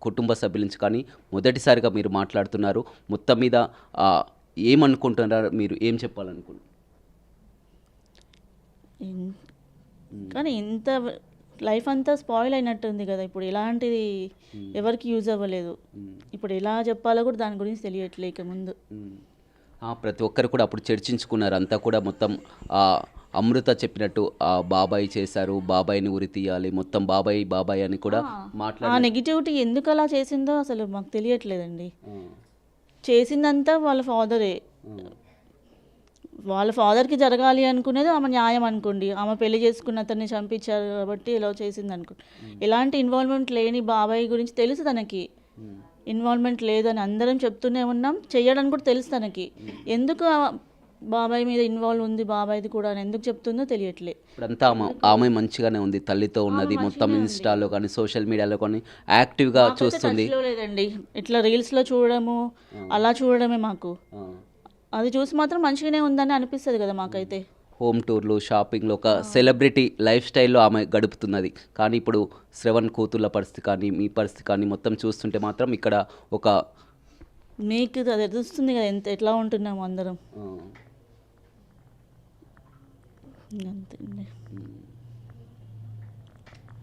కుటుంబ సభ్యుల నుంచి కానీ మొదటిసారిగా మీరు మాట్లాడుతున్నారు. మొత్తం మీద ఏమనుకుంటున్నారు మీరు? ఏం చెప్పాలనుకుంటున్నారు? కానీ ఇంత లైఫ్ అంతా స్పాయిల్ అయినట్టుంది కదా ఇప్పుడు. ఎలాంటిది ఎవరికి యూజ్ అవ్వలేదు. ఇప్పుడు ఎలా చెప్పాలో కూడా దాని గురించి తెలియట్లే ఇక ముందు. ప్రతి ఒక్కరు కూడా అప్పుడు చర్చించుకున్నారు. అంతా కూడా మొత్తం అమృత చెప్పినట్టు బాబాయ్ చేశారు, బాబాయ్ని ఉరి తీయాలి, మొత్తం బాబాయ్ బాబాయ్ అని కూడా ఆ నెగిటివిటీ ఎందుకు అలా చేసిందో అసలు మాకు తెలియట్లేదండి. చేసిందంతా వాళ్ళ ఫాదరే. వాళ్ళ ఫాదర్కి జరగాలి అనుకునేది ఆమె న్యాయం అనుకోండి. ఆమె పెళ్లి చేసుకున్న అతన్ని చంపించారు కాబట్టి ఇలా చేసింది అనుకోండి. ఎలాంటి ఇన్వాల్వ్మెంట్ లేని బాబాయ్ గురించి తెలుసు తనకి. ఇన్వాల్వ్మెంట్ లేదని అందరం చెప్తూనే ఉన్నాం, చెయ్యడానికి కూడా తెలుసు తనకి. ఎందుకు బాబాయ్ మీద ఇన్వాల్వ్ ఉంది బాబాయ్ది కూడా అని ఎందుకు చెప్తుందో తెలియట్లే. ఇప్పుడంతా ఆమె మంచిగానే ఉంది, తల్లితో ఉన్నది, మొత్తం ఇన్స్టాలో కానీ సోషల్ మీడియాలో కానీ యాక్టివ్గా చూస్తుంది. లేదండి, ఇట్లా రీల్స్లో చూడడము అలా చూడడమే మాకు. అది చూసి మాత్రం మంచిగానే ఉందని అనిపిస్తుంది కదా మాకైతే. హోమ్ టూర్లు, షాపింగ్లు, ఒక సెలబ్రిటీ లైఫ్ స్టైల్లో ఆమె గడుపుతున్నది. కానీ ఇప్పుడు శ్రవణ్ కూతుర్ల పరిస్థితి కానీ మీ పరిస్థితి కానీ మొత్తం చూస్తుంటే మాత్రం ఇక్కడ ఒక మీకు అది తెలుస్తుంది కదా ఎట్లా ఉంటున్నాము అందరం. అంతే.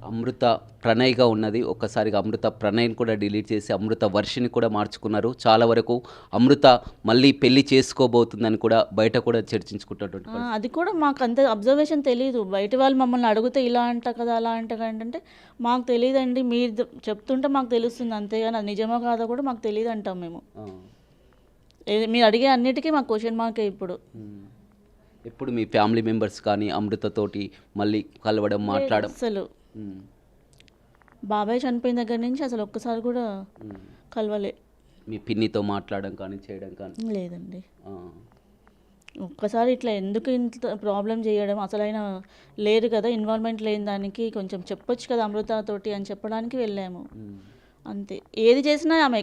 అమృత ప్రణయ్గా ఉన్నది. ఒక్కసారిగా అమృత ప్రణయ్ని కూడా డిలీట్ చేసి అమృత వర్షిని కూడా మార్చుకున్నారు. చాలా వరకు అమృత మళ్ళీ పెళ్లి చేసుకోబోతుందని కూడా బయట కూడా చర్చించుకుంటున్నటువంటి. అది కూడా మాకు అంత అబ్జర్వేషన్ తెలియదు. బయట వాళ్ళు మమ్మల్ని అడిగితే ఇలా అంట కదా అలా అంట కదా అంటే మాకు తెలియదండి. మీరు చెప్తుంటే మాకు తెలుస్తుంది, అంతేగాని అది నిజమో కాదో కూడా మాకు తెలియదు అంటాం మేము. మీరు అడిగే అన్నిటికీ మాకు క్వశ్చన్ మార్కే. ఇప్పుడు మీ ఫ్యామిలీ మెంబర్స్ కానీ అమృతతోటి మళ్ళీ కలవడం, మాట్లాడడం అసలు బాబాయ్ చనిపోయిన దగ్గర నుంచి అసలు ఒక్కసారి కూడా కలవలే. మీ పిన్నితో మాట్లాడడం కానీ చేయడం కానీ లేదండి. ఒక్కసారి ఇట్లా ఎందుకు ఇంత ప్రాబ్లం చేయడం, అసలైన లేరు కదా, ఇన్వాల్వ్మెంట్ లేని దానికి కొంచెం చెప్పొచ్చు కదా అమృతతోటి అని చెప్పడానికి వెళ్ళాము అంతే. ఏది చేసినా ఆమె